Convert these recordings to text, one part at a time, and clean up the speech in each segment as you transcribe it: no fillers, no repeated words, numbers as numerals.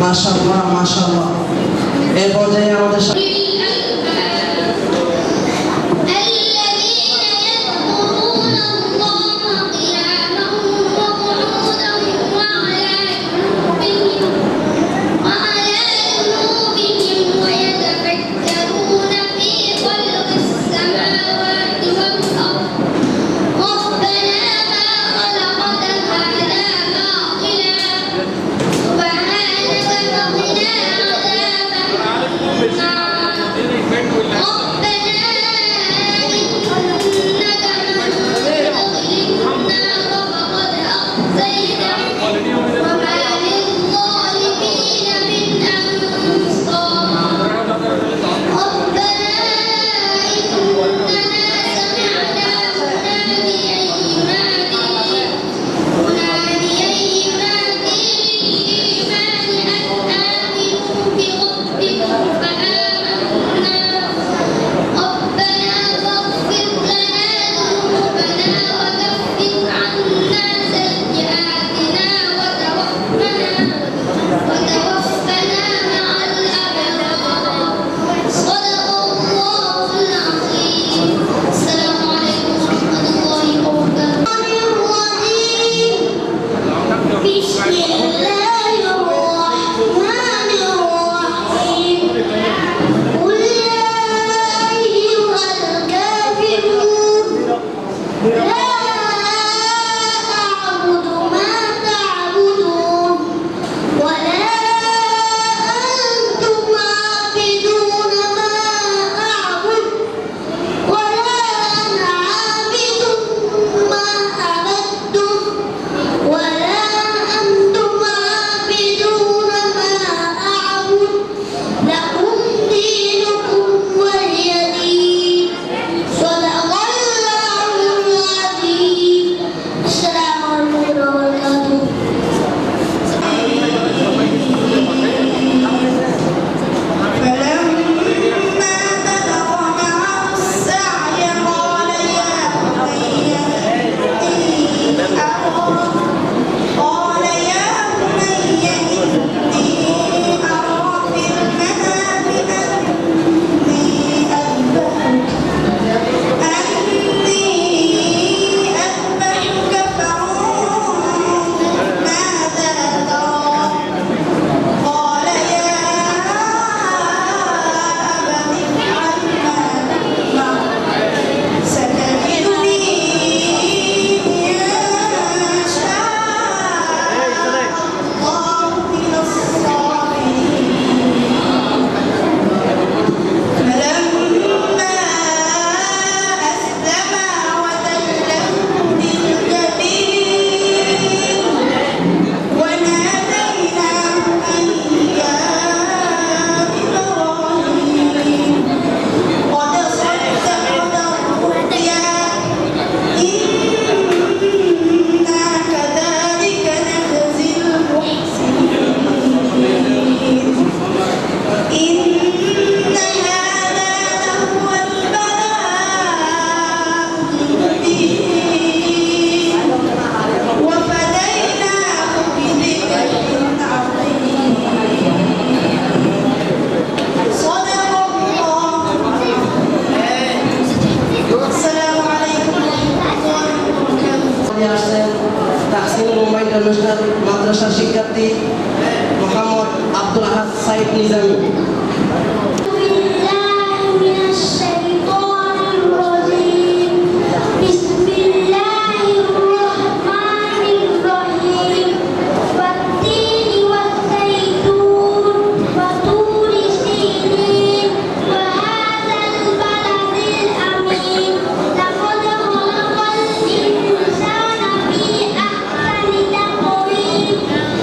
মাশাআল্লাহ মাশাআল্লাহ। এই পর্যায়ে আমাদের মাদ্রাসার শিক্ষার্থী মোহাম্মদ আব্দুল আহাদ সাইদ নিজামী।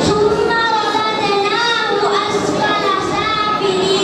ثم رددناه أسفل سافلين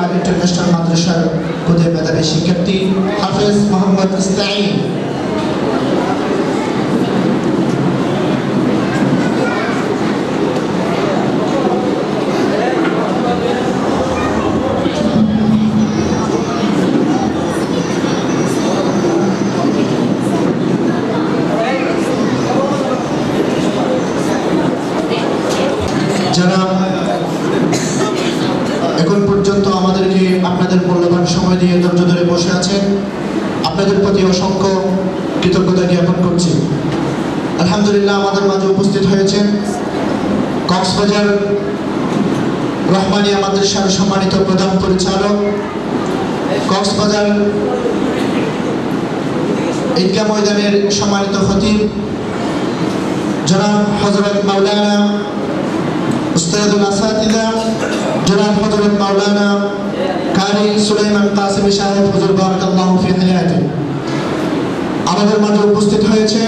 উলুমা ইন্টারন্যাশনাল মাদ্রাসার খুদে মেধাবী শিক্ষার্থী হাফেজ মোহাম্মদ ইস্তাইন। যারা এখন পর্যন্ত আমাদেরকে আপনাদের মূল্যবান সময় দিয়ে ধৈর্য ধরে বসে আছেন, আপনাদের প্রতি অসংখ্য কৃতজ্ঞতা জ্ঞাপন করছি। আলহামদুলিল্লাহ আমাদের মাঝে উপস্থিত হয়েছেন কক্সবাজার রহমানিয়া মাদ্রাসার সম্মানিত প্রধান পরিচালক, কক্সবাজার ঈদগাহ ময়দানের সম্মানিত খতিব জনাব হযরত মাওলানা উস্তাদুল আসাতিদা জনাব হযরত মাওলানা কারি সুলাইমান কাসিমি সাহেব হুজুর বারাকাল্লাহু ফি হায়াতি। আমাদের মাঝে উপস্থিত হয়েছে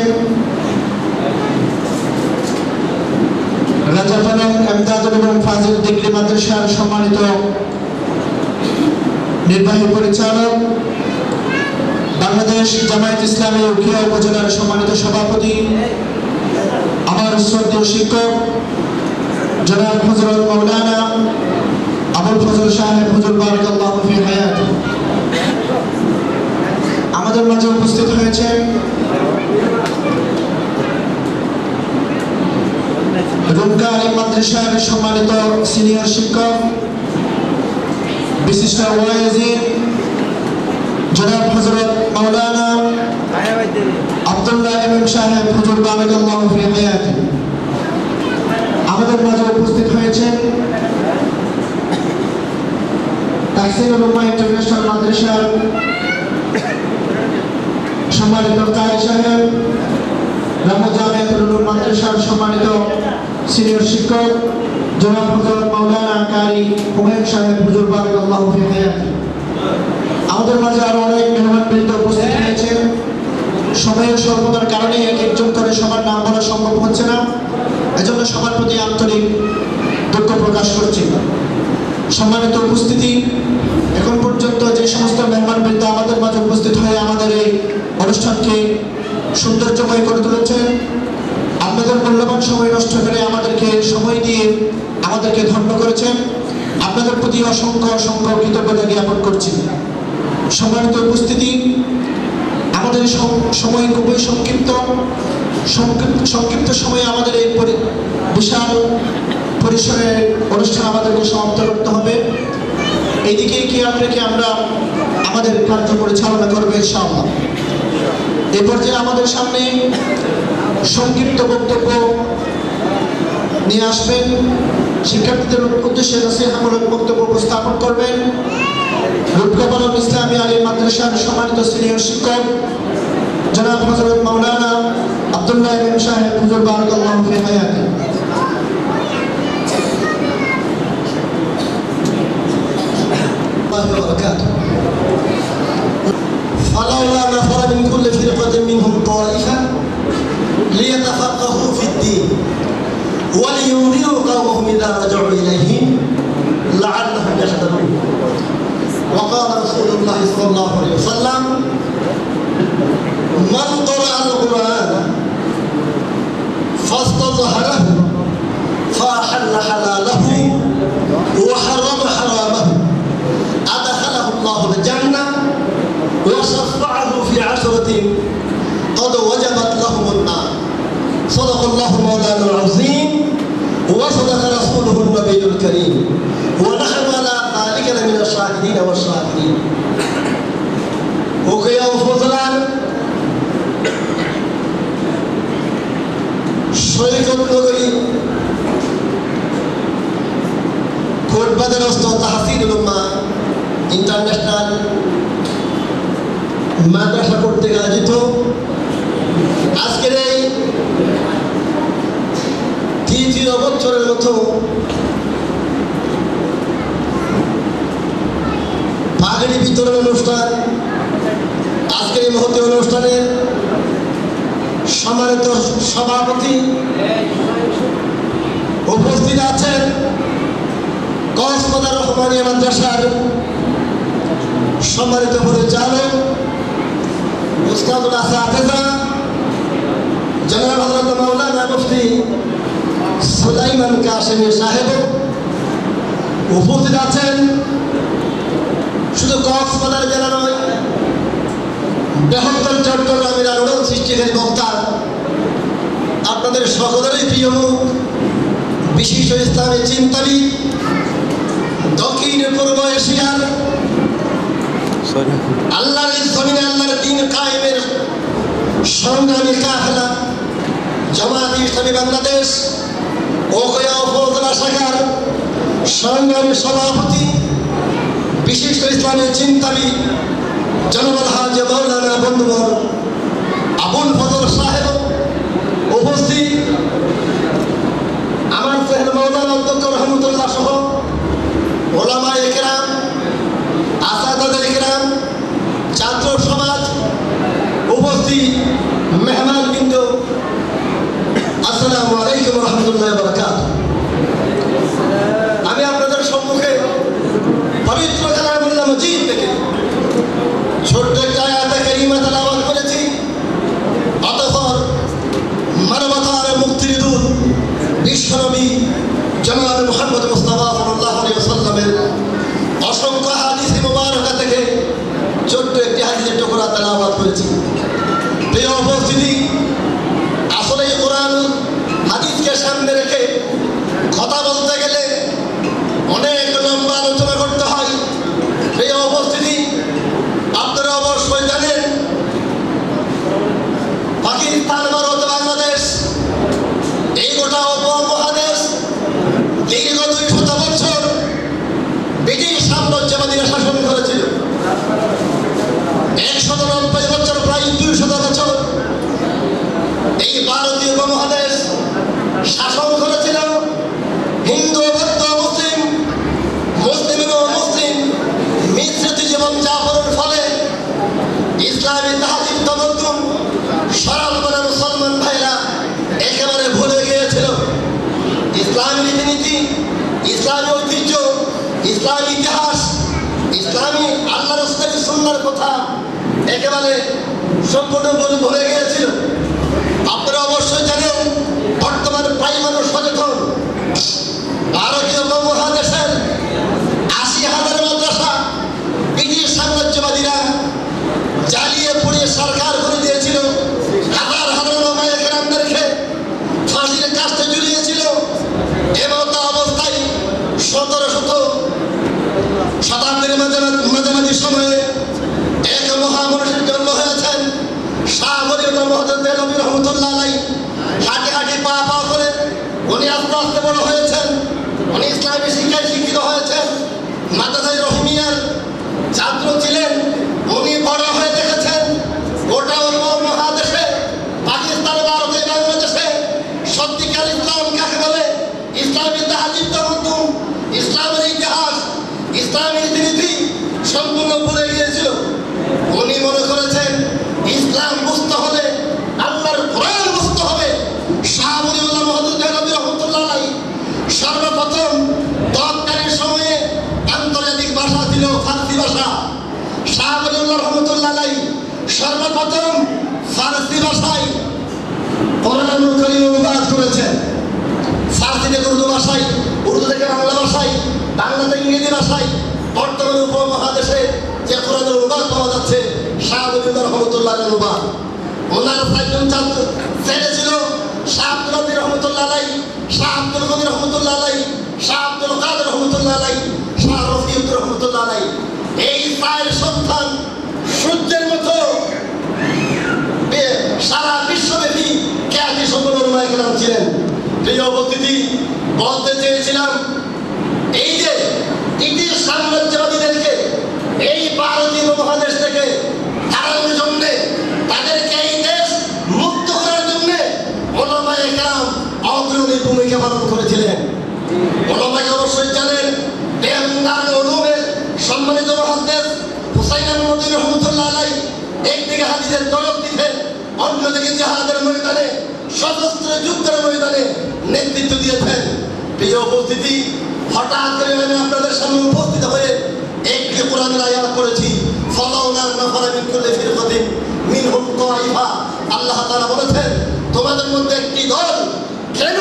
রাজাপালং এমদাদুল উলুম ফাজিল ডিগ্রি মাদ্রাসার সম্মানিত নির্বাহী পরিচালক, বাংলাদেশ জামায়াত ইসলামী উখিয়া উপজেলার সম্মানিত সভাপতি, আমার শ্রদ্ধেয় শিক্ষক জনাব হযরত মাওলানা আবুল ফজল সাহেব হুজুর বারাকাল্লাহু ফি হায়াতি। আমাদের মাঝে উপস্থিত হয়েছেন রুমকা আলিম মাদ্রাসার সম্মানিত সিনিয়র শিক্ষক, বিশিষ্ট ওয়াইজিন জনাব হযরত মাওলানা আব্দুল্লাহ ইমাম সাহেব হুজুর বারাকাল্লাহু ফি হায়াতি। আমাদের মাঝে উপস্থিত হয়েছেন তাহসিনুল উম্মাহ ইন্টারন্যাশনাল মাদ্রাসার সম্মানিত কারি সাহেব, রামু জামিয়াতুল উলুম মাদ্রাসার সম্মানিত সিনিয়র শিক্ষক জনাব হযরত মাওলানা কারি হুমায়ুন সাহেব হুজুর বারাকাল্লাহু ফি হায়াতি। আমাদের মাঝে আরো অনেক মেহমানবৃন্দ উপস্থিত হয়েছেন। সময়ের স্বল্পতার কারণে এক একজন করে সবার নাম বলা সম্ভব হচ্ছে না, এজন্য সবার প্রতি আন্তরিক দুঃখ প্রকাশ করছি। সম্মানিত উপস্থিতি, এখন পর্যন্ত যে সমস্ত মেহমানবৃন্দ আমাদের মাঝে উপস্থিত হয়ে আমাদের এই অনুষ্ঠানকে সৌন্দর্যময় করে তুলেছেন, আপনাদের মূল্যবান সময় নষ্ট করে আমাদেরকে সময় দিয়ে আমাদেরকে ধন্য করেছেন, আপনাদের প্রতি অসংখ্য অসংখ্য কৃতজ্ঞতা জ্ঞাপন করছি। সম্মানিত উপস্থিতি, আমাদের সময় খুবই সংক্ষিপ্ত সময়ে আমাদের এই বিশাল পরিসরের অনুষ্ঠান আমাদেরকে সমাপ্ত করতে হবে। এইদিকে খেয়াল রেখে আমরা আমাদের কার্য পরিচালনা করবো ইনশাআল্লাহ। এই পর্যায়ে আমাদের সামনে সংক্ষিপ্ত বক্তব্য নিয়ে আসবেন, শিক্ষার্থীদের উদ্দেশ্যে নসিহতমূলক বক্তব্য উপস্থাপন করবেন রূপকাপালং ইসলামী আলিম মাদ্রাসার সম্মানিত সিনিয়র শিক্ষক জনাব হযরত মাওলানা আব্দুল্লাহ ইমাম সাহেব হুজুর বারাকাল্লাহু ফি হায়াতি। فلولا نفر من كل فرقة منهم طائفة ليتفقهوا في الدين ولينذروا قومهم إذا رجعوا إليهم لعلهم يحذرون. وقال رسول الله صلى الله عليه وسلم: من قرأ القرآن فاستظهره فأحل حلاله وحرم حرامه أدخله الله الجنة وشفعه في عشرة قد وجبت لهم النار. صدق الله مولانا العظيم وصدق رسوله النبي الكريم ونحن على ذلك من الشاهدين والشاكرين. وكيا وفضلان শরীয়ত নগরী কোটবাজারস্থ তাহসিনুল উম্মাহ ইন্টারন্যাশনাল মাদ্রাসা কর্তৃক আয়োজিত আজকের এই তৃতীয় বছরের মতো পাগড়ি বিতরণ অনুষ্ঠান, আজকের এই মহতী অনুষ্ঠানে সম্মানিত সভাপতি উপস্থিত আছেন কক্সবাজার রহমানিয়া মাদ্রাসার সম্মানিত পরিচালক উস্তাদুল আসাতিজা জনাব হযরত মাওলানা মুফতি সুলাইমান কাশেমী সাহেব উপস্থিত আছেন। শুধু কক্সবাজার জেলা নয়, বৃহত্তর চট্টগ্রামের আলোড়ন সৃষ্টিকারী বক্তা, আপনাদের সকলেরই প্রিয় মুখ, বিশিষ্ট ইসলামী চিন্তাবিদ, দক্ষিণ পূর্ব এশিয়ার আল্লাহর জমিনে আল্লাহর দ্বীন কায়েমের সংগ্রামী কাফেলা জামায়াতে ইসলামী বাংলাদেশ ওকয়া উপজেলা শাখার সংগ্রামী সভাপতি, বিশিষ্ট ইসলামী চিন্তাবিদ জনাব হাজী মাওলানা বন্ধুবর আবুল ফজল সাহেব উপস্থিত, আমার সাহেব মাওলানা অধ্যক্ষ রহমতুল্লাহ সহ ওলামায়ে কেরাম, আসাদায়ে কেরাম, ছাত্র সমাজ উপস্থিত, মেহমানবৃন্দ, আসসালামু আলাইকুম ওয়া রাহমাতুল্লাহি ওয়া বারাকাতুহু। আমি আপনাদের সম্মুখে পবিত্র কালামুল্লাহ মাজিদ থেকে ছোট্ট একটা আয়াতে কারিমা তেলাওয়াত করেছি। অতঃপর মানবতার মুক্তির দূত বিশ্বনবী জনাব মুহাম্মদ মুস্তাফা সাল্লাল্লাহু আলাইহি ওয়াসাল্লামের অসংখ্য হাদিস মুবারকা থেকে ছোট্ট একটি হাদিসের টুকরা তেলাওয়াত করেছি। প্রিয় উপস্থিতি, আসলে এই কোরআন হাদিসকে সামনে রেখে কথা বলতে গেলে অনেক লম্বা আলোচনা করতে হয়। প্রিয় উপস্থিতি, আপনারা অবশ্যই জানেন পাকিস্তান, ভারত, বাংলাদেশ এই গোটা উপমহাদেশ দীর্ঘ 200 বছর ব্রিটিশ সাম্রাজ্যবাদীরা শাসন করেছিল। 190 বছর, প্রায় 200 বছর এই ভারতীয় উপমহাদেশ শাসন করেছিল হিন্দু, বৌদ্ধ, মুসলিম, মুসলিম এবং মুসলিম মিশ্রিত জীবন যাপনের ফলে ইসলামী তাহজিব তমদ্দুন সরল মনা মুসলমান ভাইরা একেবারে ভুলে গিয়েছিল। ইসলামী রীতিনীতি, ইসলামী ঐতিহ্য, ইসলামী ইতিহাস, ইসলামী আল্লাহ রাসূলের সুন্নাহর কথা একেবারে সম্পূর্ণ ভুলে গিয়েছিল। আপনারা অবশ্যই জানেন বর্তমানে প্রায় মানুষ সচেতন। ভারতীয় উপমহাদেশের 80,000 মাদ্রাসা ব্রিটিশ সাম্রাজ্যবাদীরা জ্বালিয়ে পুড়িয়ে সরকার করে দিয়েছিল। হাজার হাজার ওলামায়ে কেরামদেরকে ফাঁসির কাস্টে ঝুলিয়েছিল। এমত অবস্থায় 1700 শতাব্দীর মাঝামাঝি সময়ে এক মহামনুষের জন্ম হয়েছেন শাহ ওলিউল্লাহ মুহাম্মদ দেহলভী রহমতুল্লাহ আলাইহি। হাঁটি হাঁটি পা পা করে উনি আস্তে আস্তে বড় হয়েছেন। উনি ইসলামী শিক্ষায় শিক্ষিত হয়েছেন। মাদ্রাসায়ে রহিমিয়ার ছাত্র ছিলেন। উনি বড় হয়ে দেখেছেন গোটা উপমহাদেশে, পাকিস্তান, ভারতে, বাংলাদেশে সত্যিকার ইসলাম কাকে বলে, ইসলামী তাহজিব তমদ্দুন, ইসলামের ইতিহাস, ইসলামী রীতিনীতি সম্পূর্ণ ভুলে গিয়েছিল। উনি মনে করেছেন ইসলাম বুঝতে হলে আল্লাহর কোরআন বুঝতে হবে। শাহ ওলিউল্লাহ মুহাম্মদ দেহলভী রহমতুল্লাহ আলাইহি সর্বপ্রথম তৎকালীন সময়ে আন্তর্জাতিক ভাষা ছিল ফার্সি ভাষা। শাহ ওলিউল্লাহ রহমতুল্লাহ আলাইহি সর্বপ্রথম ফার্সি ভাষায় কোরআনুল কারীম অনুবাদ করেছেন। ফার্সি থেকে উর্দু ভাষায়, উর্দু থেকে বাংলা ভাষায়, বাংলা থেকে ইংরেজি ভাষায় বর্তমানে উপমহাদেশে যে কোরআনের অনুবাদ পাওয়া যাচ্ছে শাহ ওলিউল্লাহ রহমতুল্লাহ অনুবাদ। ওনার 4জন ছাত্র ছেলে ছিল, শাহ আব্দুল আযীজ রহমতুল্লাহ আলাইহি, শাহ আব্দুল গনি রহমতুল্লাহ আলাইহি, শাহ আব্দুল কাদের রহমতুল্লাহ আলাইহি, শাহ রফিউদ্দিন রহমতুল্লাহ আলাইহি। এই 4 সন্তান সূর্যের মতো সারা বিশ্বব্যাপী খ্যাতি সম্পন্ন ওলামায়ে কেরাম ছিলেন। প্রিয় উপস্থিতি, বলতে চেয়েছিলাম এই যে ব্রিটিশ সাম্রাজ্যবাদীদেরকে এই ভারতীয় উপমহাদেশ থেকে তাড়ানোর জন্য, তাদেরকে এই দেশ মুক্ত করার জন্য ওলামায়ে কেরাম অগ্রণী ভূমিকা পালন করেছিলেন। ওলামায়ে অবশ্যই জানেন দেওবন্দ উলুমের সম্মানিত মুহাদ্দিস হুসাইন আল-মদনী রহমতুল্লাহ আলাইহি একদিকে হাদিসের দরদ দিতেন, অন্যদিকে জিহাদের ময়দানে, সশস্ত্র যুদ্ধের ময়দানে নেতৃত্ব দিয়েছেন। প্রিয় উপস্থিতি, হঠাৎ করে আমি আপনাদের সামনে উপস্থিত হয়ে একটি কোরআনের আয়াত পড়েছি, ফালাউলা নাফারা মিন কুল্লি ফিরকাতিন মিনহুম তাইফা। আল্লাহ তাআলা বলেছেন তোমাদের মধ্যে একটি দল কেন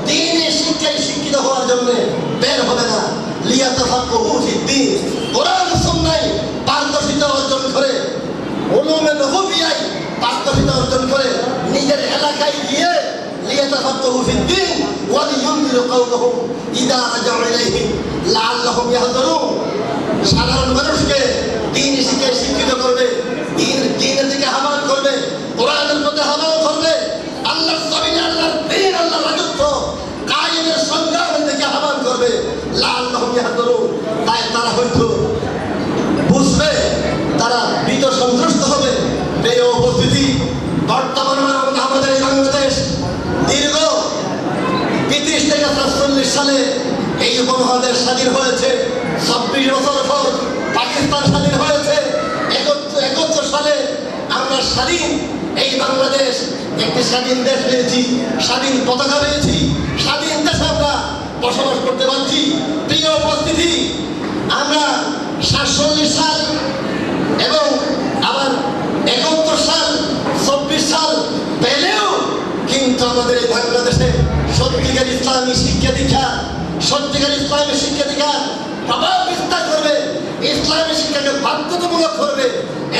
দ্বীনের শিক্ষায় শিক্ষিত হওয়ার জন্য বের হবে না, লিয়াতাফাক্কাহু ফিদ্দীন, কোরআন সুন্নাহয় পারদর্শিতা অর্জন করে, উলুমে নবুবিয়ায় পারদর্শিতা অর্জন করে নিজের এলাকায় গিয়ে লিয়াতাফাক্কাহু ফিদ্দীন ওয়া লিয়ুনযিরু কওমাহুম ইযা রাজাউ ইলাইহিম লাআল্লাহুম ইয়াহযারুন। সাধারণ মানুষকে দ্বীন শিক্ষায় শিক্ষিত করবে, দ্বীনের দিকে আহ্বান করবে, কোরআনের প্রতি আহ্বান করবে, আল্লাহর জমিনে আল্লাহর দ্বীন, আল্লাহর রাজত্ব কায়েমের সংগ্রামের দিকে আহ্বান করবে, লাআল্লাহুম ইয়াহযারুন। তাই তারা হয়তো বুঝবে, তারা ভীত সন্ত্রস্ত হবে। প্রিয় উপস্থিতি, বর্তমানে আমাদের এই বাংলাদেশ দীর্ঘ ৩০ থেকে ৪৭ সালে এই উপমহাদেশ স্বাধীন হয়েছে। ২৬ বছর পর পাকিস্তান স্বাধীন হয়েছে। ৭১ সালে আমরা স্বাধীন এই বাংলাদেশ একটি স্বাধীন দেশ পেয়েছি, স্বাধীন পতাকা পেয়েছি, স্বাধীন দেশে আমরা বসবাস করতে পারছি। প্রিয় উপস্থিতি, আমরা ৪৭ সাল এবং আবার ৭১ সাল ২৪ সাল পেলেও কিন্তু আমাদের এই বাংলাদেশে সত্যিকার ইসলামী শিক্ষা দীক্ষা, সত্যিকার ইসলামী শিক্ষা দীক্ষা প্রভাব বিস্তার করবে, ইসলামী শিক্ষাকে বাধ্যতামূলক করবে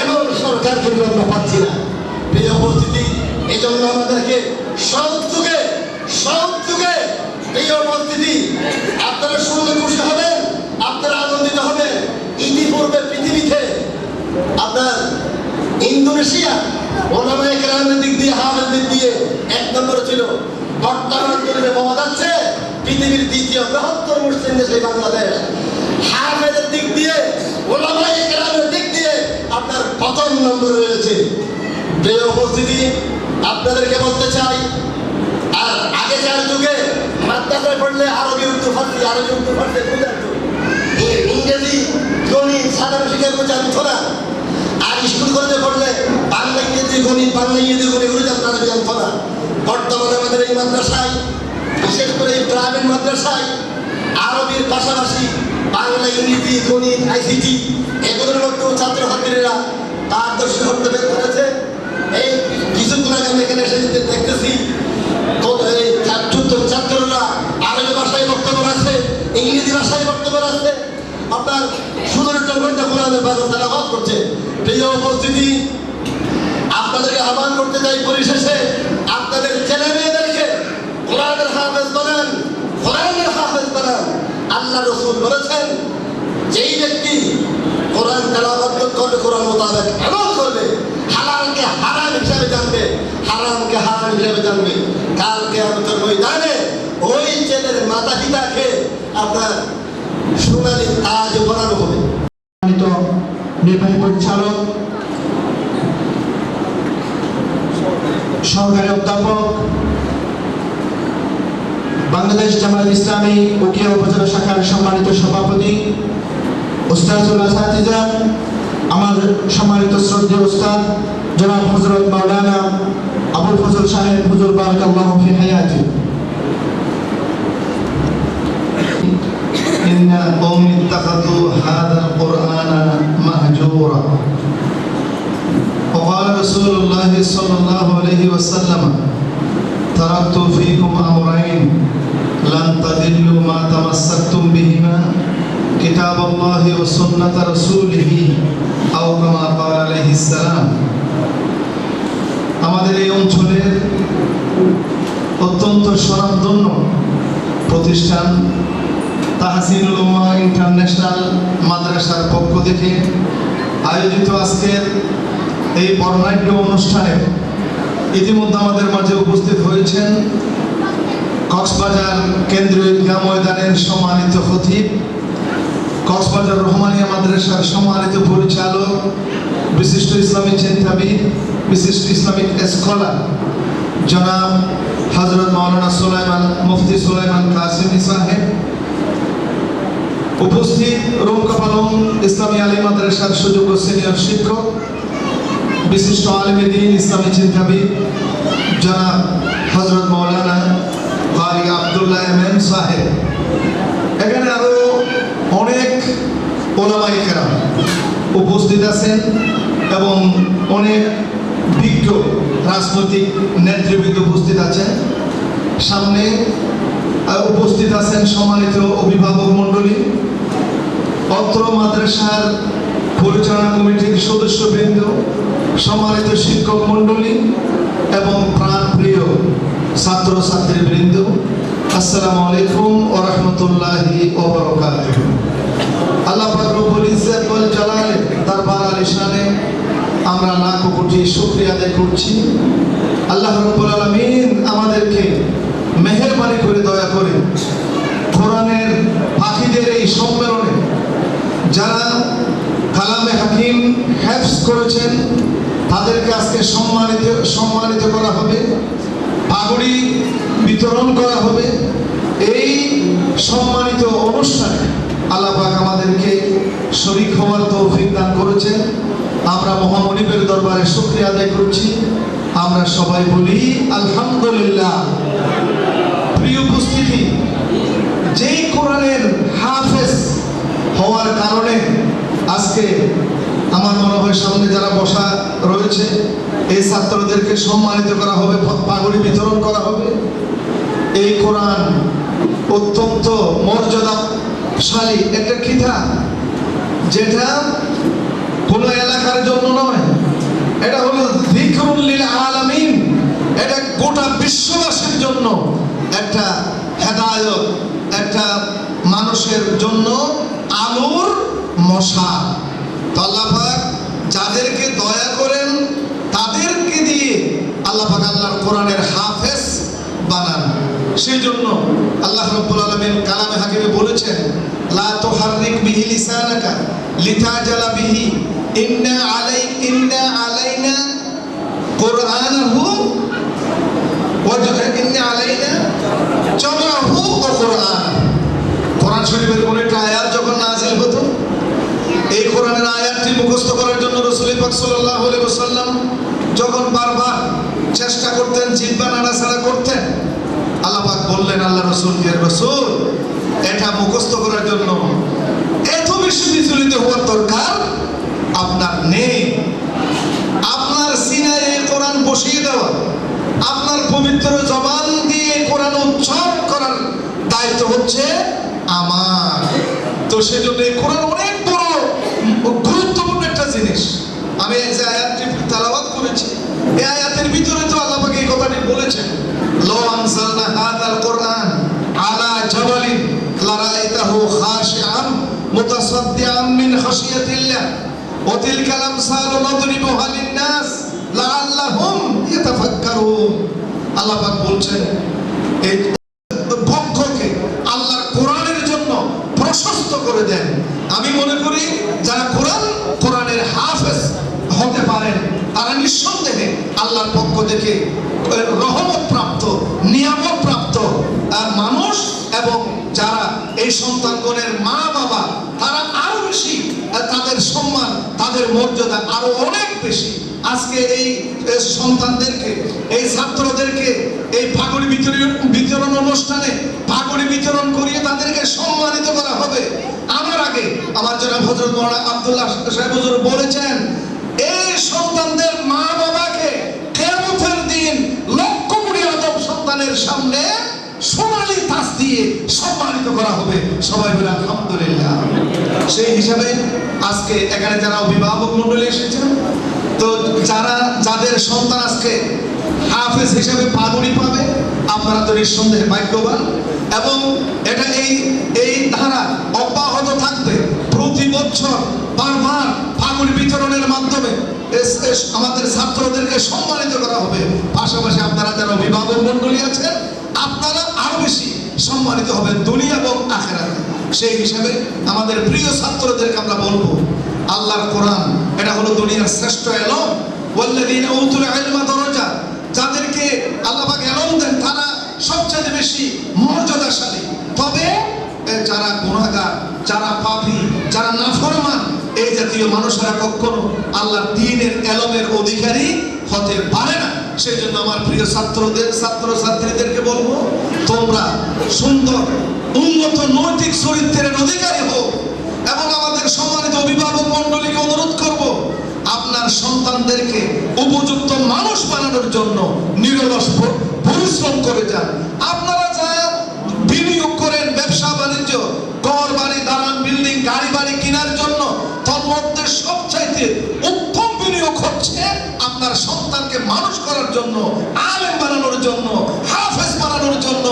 এমন সরকার কিন্তু আমরা পাচ্ছি না। প্রিয় উপস্থিতি, এই জন্য আমাদেরকে সৎ যুগে প্রিয় উপস্থিতি, আপনারা শুনলে খুশি হবেন, আপনারা আনন্দিত হবেন। ইতিপূর্বে পৃথিবীতে আপনার ইন্দোনেশিয়া ওলামায়ে কেরামের দিক দিয়ে, হাফেজের দিক দিয়ে ১ নম্বরে ছিল। বর্তমান দিনে পাওয়া যাচ্ছে পৃথিবীর দ্বিতীয় বৃহত্তর মুসলিম দেশ এই বাংলাদেশ। হাফেজের দিক দিয়ে, ওলামায়ে কেরামের দিক দিয়ে আপনার ৫ম নম্বরে রয়েছে। প্রিয় উপস্থিতি, আপনাদেরকে বলতে চাই, আর আগেকার যুগে মাদ্রাসায় পড়লে আরবি উর্দু ফার্সি বুঝাতো, ইংরেজি গণিত সাধারণ শিক্ষা বুঝাতো না। আর স্কুল কলেজে পড়লে বাংলা ইংরেজি গণিত এগুলো আপনারা জানতো না। বর্তমানে আমাদের এই মাদ্রাসায়, বিশেষ করে এই গ্রামীণ মাদ্রাসায় আরবির পাশাপাশি বাংলা, ইংরেজি, গণিত, ICT এগুলোর মধ্যেও ছাত্রছাত্রীরা পারদর্শী হতে বের করেছে। এই কিছুক্ষণ আগে আমি এখানে এসে দেখতেছি ছাত্ররা আরবি ভাষায় বক্তব্য রাখছে, ইংরেজি ভাষায় বক্তব্য রাখছে, আপনার সুদূরটা কোরআনের তেলাওয়াত করছে। প্রিয় উপস্থিতি, আপনাদেরকে আহ্বান করতে চাই, পরিশেষে আপনাদের ছেলে মেয়েদেরকে কোরআনের হাফেজ বানান, কোরআনের হাফেজ বানান। আল্লাহ রাসূল বলেছেন, যেই ব্যক্তি কোরআন তেলাওয়াত করবে, কোরআন মোতাবেক আমল করবে, হালালকে হারাম হিসাবে জানবে, হারামকে হারাম হিসাবে জানবে, কাল কিয়ামতের ময়দানে ওই ছেলের মাতা পিতাকে আপনার সোনালী তাজ বানানো হবে। নির্বাহী পরিচালক, সহকারী অধ্যাপক, বাংলাদেশ জামায়াত ইসলামী উকিয়া উপজেলা শাখার সম্মানিত সভাপতি উস্তাদুল আসাতিজা, আমার সম্মানিত শ্রদ্ধেয় উস্তাদ জনাব হযরত মাওলানা আবুল ফজল সাহেব, হুজুর বারাকাল্লাহু ফি হায়াতি। إن قوم اتخذوا هذا القرآن مهجورا وقال رسول الله صلى الله عليه وسلم تركت فيكم أمرين لن تضلوا ما تمسكتم بهما كتاب الله وسنة رسوله أو كما قال عليه السلام। আমাদের এই অঞ্চলের অত্যন্ত স্বনামধন্য প্রতিষ্ঠান তাহসিনুল উম্মাহ ইন্টারন্যাশনাল মাদ্রাসার পক্ষ থেকে আয়োজিত আজকের এই বর্ণাঢ্য অনুষ্ঠানে ইতিমধ্যে আমাদের মাঝে উপস্থিত হয়েছেন কক্সবাজার কেন্দ্রীয় ঈদগাহ ময়দানের সম্মানিত খতিব, কক্সবাজার রহমানিয়া মাদ্রাসার সম্মানিত পরিচালক, বিশিষ্ট ইসলামিক চিন্তাবিদ, বিশিষ্ট ইসলামিক স্কলার জনাব হযরত মাওলানা মুফতি সুলাইমান কাসেমি সাহেব, উপস্থিত রোমকাপালং ইসলামী আলিম মাদ্রাসার সুযোগ্য সিনিয়র শিক্ষক, বিশিষ্ট আলেমে দ্বীন ইসলামী চিন্তাবিদ জনাব হযরত মাওলানা কারি আব্দুল্লাহ MM সাহেব, এখানে ওলামায়ে কেরাম উপস্থিত আছেন এবং অনেক বিজ্ঞ রাজনৈতিক নেতৃবৃন্দ উপস্থিত আছেন। সামনে উপস্থিত আছেন সম্মানিত অভিভাবক মণ্ডলী, অত্র মাদ্রাসার পরিচালনা কমিটির সদস্যবৃন্দ, সম্মানিত শিক্ষক মণ্ডলী এবং প্রাণপ্রিয় ছাত্রছাত্রীবৃন্দ, আসসালামু আলাইকুম ওয়া রাহমাতুল্লাহি ওয়া বারাকাতুহু। আল্লাহ পাক রব্বুল ইজ্জত ওয়াল জালাল দরবার আলিশানে আমরা লাখ কোটি শুকরিয়া আদায় করছি। আল্লাহ রাব্বুল আলামিন আমাদেরকে মেহেরবানি করে দয়া করে কোরআনের পাখিদের এই সম্মেলনে যারা কালামে হাকিম হেফজ করেছেন তাদেরকে আজকে সম্মানিত করা হবে, পাগড়ি বিতরণ করা হবে। এই সম্মানিত অনুষ্ঠানে আল্লাহ পাক আমাদেরকে শরীক হওয়ার তৌফিক দান করেছেন। আমরা মহামনিবের দরবারে শুকরিয়া আদায় করছি। আমরা সবাই বলি আলহামদুলিল্লাহ। প্রিয় উপস্থিতি, যেই কোরআনের হাফেজ হওয়ার কারণে আজকে আমার মনে হয় সামনে যারা বসা রয়েছে এই ছাত্রদেরকে সম্মানিত করা হবে, পাগড়ি বিতরণ করা হবে। এই কোরআন অত্যন্ত মর্যাদাশালী একটা কিতাব, যেটা কোনো এলাকার জন্য নয়, এটা হলো যিকরুল লিল আলামিন, এটা গোটা বিশ্ববাসীর জন্য একটা হেদায়েত, একটা মানুষের জন্য আলোর মশা। তো আল্লাহ পাক যাদেরকে দয়া করেন তাদেরকে দিয়ে আল্লাহ পাক আল্লাহর কোরআনের হাফেজ বানান। সেই জন্য আল্লাহ রাব্বুল আলামিন কালামে হাকিমে বলেছেন, লা তুহাররিক বিহি লিসানাকা লিতাজালা বিহি ইন্না আলাইনা কুরআনাহু ওয়া ইন্না আলাইনা জামাহু ওয়া কুরআন। কোরআন শরীফের কোন একটা আয়াত যখন নাযিল হতো, এই কোরআনের আয়াতটি মুখস্থ করার জন্য রাসূল পাক সাল্লাল্লাহু আলাইহি ওয়াসাল্লাম যখন বারবার চেষ্টা করতেন, জিহ্বা নাড়াচাড়া করতেন, আল্লাহ পাক বললেন আল্লাহ রাসূলকে, রাসূল এটা মুখস্থ করার জন্য এত বেশি বিচলিত হওয়ার দরকার আপনার নেই। আপনার সিনায় এই কোরআন বসিয়ে দেওয়া, আপনার পবিত্র জবান দিয়ে কোরআন উচ্চারণ করার দায়িত্ব হচ্ছে আমার। তো সেজন্য এই কোরআন অনেক বড় গুরুত্বপূর্ণ একটা জিনিস। আমি এই যে আয়াতটি তেলাওয়াত করেছি, এই আয়াতের ভিতরে তো আল্লাহ পাক এই কথাটি বলেছেন, লো আনজালনা হাযাল কুরআন আলা জাবালিন লারাইতাহু খাশিআন মুতাসাদ্দিআন মিন খাশিয়াতিল্লাহ ওয়া তিলকাল আমসালু নাদরিবুহা লিন-নাস লাআল্লাহুম ইয়াতাফাক্কারুন। আল্লাহ পাক বলছেন এই বক্ষকে আল্লাহর কোরআনের জন্য প্রশস্ত করে দেন। আমি মনে করি যারা কোরআনের হাফেজ হতে পারেন তারা নিঃসন্দেহে আল্লাহর পক্ষ থেকে রহমত প্রাপ্ত, নিয়ামত প্রাপ্ত মানুষ, এবং যারা এই সন্তানগণের মা বাবা তারা আরো বেশি, তাদের সম্মান, তাদের মর্যাদা আরো অনেক বেশি। আজকে এই সন্তানদেরকে, এই ছাত্রদেরকে এই পাগড়ি বিতরণ অনুষ্ঠানে পাগড়ি বিতরণ করিয়ে তাদেরকে সম্মানিত করা হবে। আমার আগে আমার জনাব হযরত মাওলানা আব্দুল্লাহ সাহেব হুজুর বলেছেন, এই সন্তানদের মা বাবাকে কিয়ামতের দিন লক্ষ কোটি আদম সন্তানের সামনে সোনালী তাজ দিয়ে সম্মানিত করা হবে। সবাই বলে আলহামদুলিল্লাহ। সেই হিসাবে আজকে এখানে যারা অভিভাবক মণ্ডলী এসেছেন, তো যাদের সন্তান আজকে হাফেজ হিসেবে পাগড়ি পাবে, আপনারা তো নিঃসন্দেহে ভাগ্যবান। এবং এটা এই ধারা অব্যাহত থাকবে। প্রতি বছর বারবার পাগড়ি বিতরণের মাধ্যমে আমাদের ছাত্রদেরকে সম্মানিত করা হবে। পাশাপাশি আপনারা যারা অভিভাবক মণ্ডলী আছেন, আপনারা আরো বেশি সম্মানিত হবেন দুনিয়া এবং আখিরাতে। সেই হিসাবে আমাদের প্রিয় ছাত্রদেরকে আমরা বলবো, আল্লাহর কোরআন এটা হলো দুনিয়ার শ্রেষ্ঠ এলম। ওয়াল্লাযীনা উতুল ইলমা দারাজা, যাদেরকে আল্লাহ পাক এলম দেন তারা সবচেয়ে বেশি মর্যাদাশালী। তবে যারা গুনাহগার, যারা পাপী, যারা নাফরমান, এই জাতীয় মানুষেরা কখনো আল্লাহর দ্বীনের এলমের অধিকারী হতে পারে না। সেই জন্য আমার প্রিয় ছাত্রছাত্রীদেরকে বলবো, তোমরা সুন্দর উন্নত নৈতিক চরিত্রের অধিকারী হও এবং আপনাদের সম্মানিত অভিভাবক মণ্ডলীকে অনুরোধ করব, আপনার সন্তানদেরকে উপযুক্ত মানুষ বানানোর জন্য নিরলস পরিশ্রম করে যান। আপনারা যা বিনিয়োগ করেন ব্যবসা বাণিজ্য, ঘর বাড়ি, দালান, বিল্ডিং, গাড়ি বাড়ি কেনার জন্য, তার মধ্যে সবচাইতে উত্তম বিনিয়োগ হচ্ছে আপনার সন্তানকে মানুষ করার জন্য, আলেম বানানোর জন্য, হাফেজ বানানোর জন্য।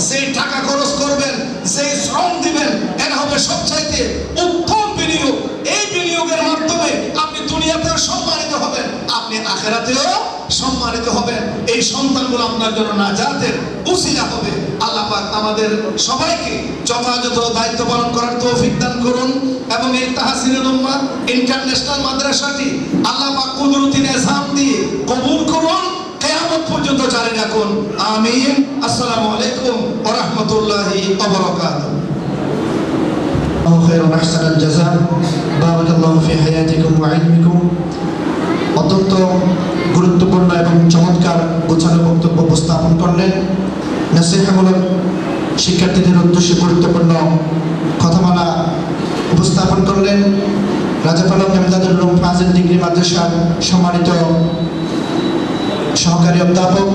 যেই টাকা খরচ করবেন, যেই শ্রম দিবেন, এটা হবে সবচাইতে উত্তম বিনিয়োগ। এই বিনিয়োগের মাধ্যমে আপনি দুনিয়াতেও সম্মানিত হবেন, আপনি আখিরাতেও সম্মানিত হবেন। এই সন্তানগুলো আপনার জন্য নাজাতের উসিলা হবে। আল্লাহ পাক আমাদের সবাইকে যথাযথ দায়িত্ব পালন করার তৌফিক দান করুন এবং এই তাহসিনুল উম্মাহ ইন্টারন্যাশনাল মাদ্রাসাটি আল্লাহ পাক কুদরতি নিজাম দিয়ে কবুল করুন, কিয়ামত পর্যন্ত জারি রাখুন। আমিন। আসসালামু আলাইকুম ওয়া রাহমাতুল্লাহি ওয়া বারাকাতুহু। خير واحسن الجزاء بارك الله في حياتكم وعلمكم। অত্যন্ত গুরুত্বপূর্ণ এবং চমৎকার গোছানো বক্তব্য উপস্থাপন করলেন। নসিহতমূলক শিক্ষার্থীদের উদ্দেশ্যে গুরুত্বপূর্ণ কথামালা উপস্থাপন করলেন রাজাপালক এমদাদুল উলুম ফাজিল ডিগ্রি মাদ্রাসার সম্মানিত সহকারী অধ্যাপক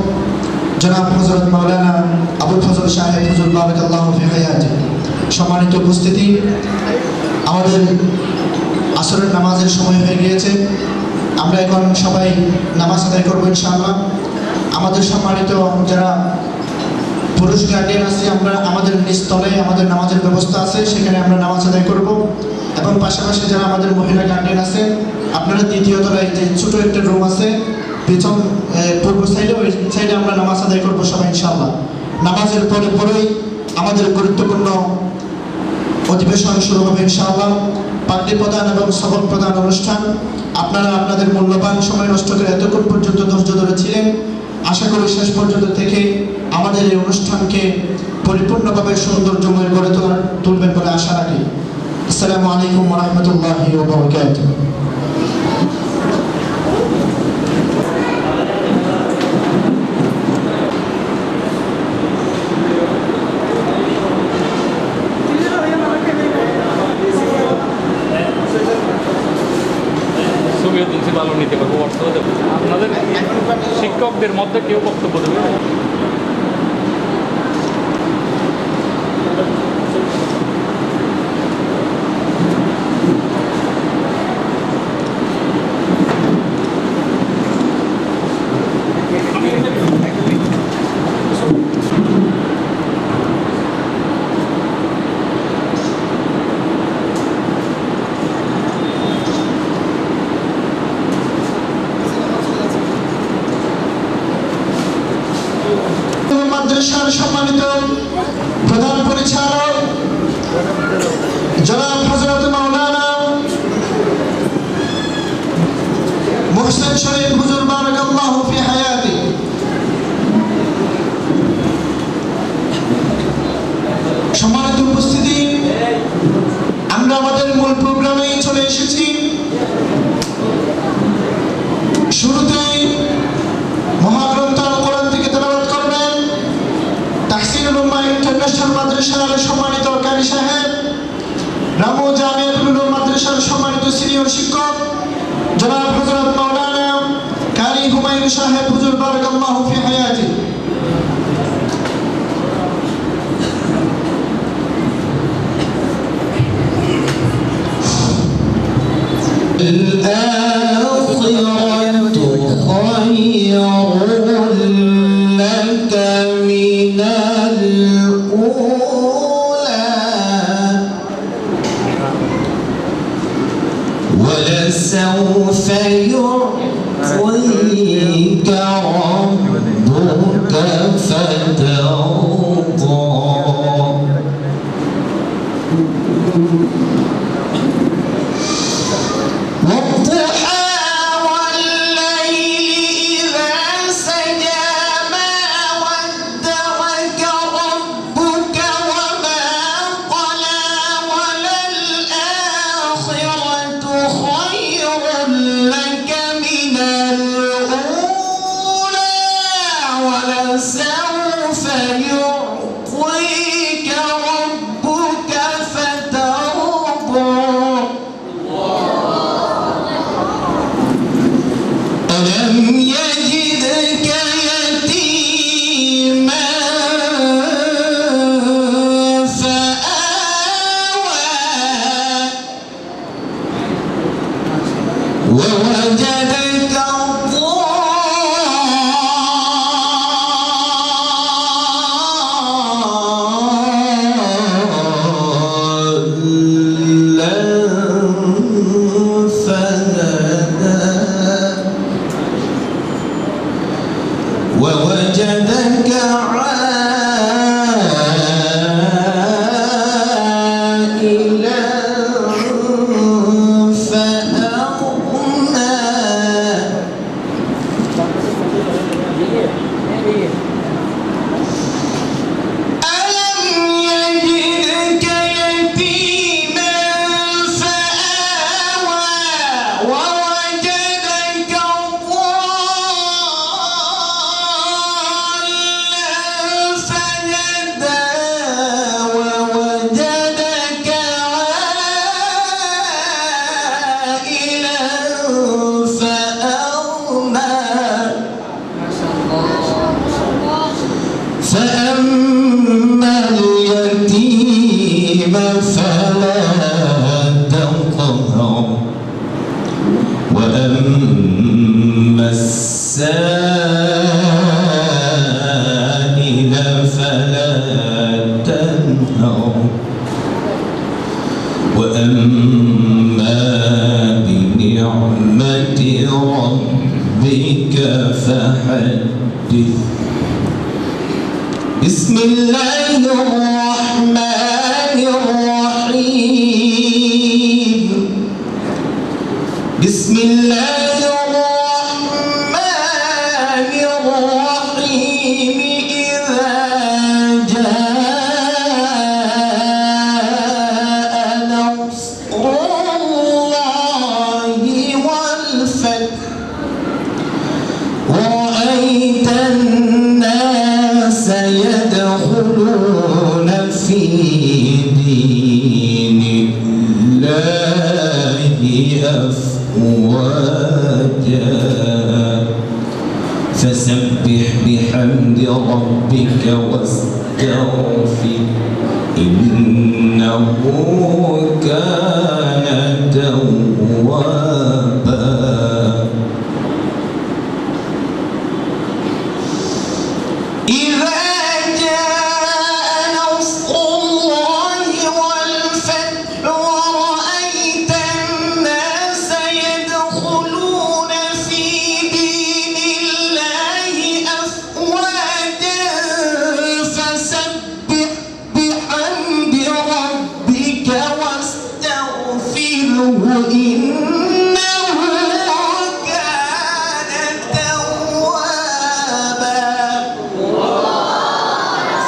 জনাব হযরত মাওলানা আবুল ফজল সাহেব হুজুর বারাকাল্লাহু ফি হায়াতি। সম্মানিত উপস্থিতি, আমাদের আসরের নামাজের সময় হয়ে গিয়েছে। আমরা এখন সবাই নামাজ আদায় করবো ইনশাআল্লাহ। আমাদের সম্মানিত যারা পুরুষ গার্ডিয়ান আছে, আমরা আমাদের নিচতলে আমাদের নামাজের ব্যবস্থা আছে, সেখানে আমরা নামাজ আদায় করব। এবং পাশাপাশি যারা আমাদের মহিলা গার্ডিয়ান আছে, আপনারা দ্বিতীয় তলায় যে ছোটো একটা রুম আছে পেছন পূর্ব সাইডে, ওই সাইডে আমরা নামাজ আদায় করবো সবাই ইনশাআল্লাহ। নামাজের পরেই আমাদের গুরুত্বপূর্ণ অধিবেশন শুরু হবে ইনশাআল্লাহ। পাঠ্য প্রদান এবং সবক প্রদান অনুষ্ঠান। আপনারা আপনাদের মূল্যবান সময় নষ্ট করে এতক্ষণ পর্যন্ত ধৈর্য ধরেছিলেন। আশা করি শেষ পর্যন্ত থেকে আমাদের এই অনুষ্ঠানকে পরিপূর্ণভাবে সৌন্দর্যময় করে তুলবেন বলে আশা রাখি। আসসালামু আলাইকুম ওয়া রাহমাতুল্লাহি ওয়া বারাকাতুহু। ভালো নিতে পারবো। আপনাদের শিক্ষকদের মধ্যে কেউ বক্তব্য দেবে? মাদ্রাসার সম্মানিত প্রধান পরিচালক জনাব হযরত মাওলানা মুহসিন শরীফ হুজুর বারাকাল্লাহু ফি হায়াতি, সম্মানিত উপস্থিতি, আমরা আমাদের মূল প্রোগ্রামেই চলে এসেছি। শুরুতেই মহাগ্রন্থ আল কোরআন থেকে তেলাওয়াত করবেন তাহসিনুল উম্মাহ ইন্টারন্যাশনাল মাদ্রাসার সম্মানিত কারি সাহেব, রামু জামিয়াতুল উলুম মাদ্রাসার সম্মানিত সিনিয়র শিক্ষক জনাব হযরত মাওলানা কারি হুমায়ুন সাহেব হুজুর বারাকাল্লাহু ফি হায়াতি। ولسوف يعطيك ربك فترضى والضحى والليل إذا سجى ما ودعك ربك وما قلى وللآخرة خير لك من الأولى ولسوف يعطيك ووجدك ضالا فهدى ووجدك عائلا فأغنى ألم يجدك يتيما فآوى ووجدك ضالا فهدى ووجدك عائلا فأغنى فأما اليتيم فلا تقهر وأما السائل فلا تنهر وأما بنعمة ربك فحدث بسم الله الرحمن الرحيم بسم الله الرحمن الرحيم إذا جاء نصر الله والفتح ورأيت الناس يدخلون في دين الله أفواجا فسبح بحمد ربك واستغفر إنه كان توابا إذا جاء نصر الله والفتح ورأيت الناس يدخلون في دين الله أفواجا فسبح بحمد ربك واستغفره إنه كان توابا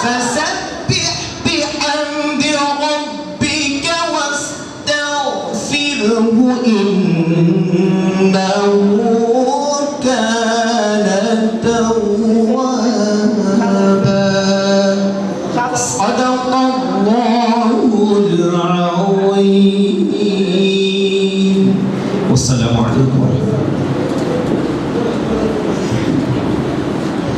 فسبح بحمد ربك واستغفره إنه كان توابا صدق الله العظيم والسلام عليكم ورحمة الله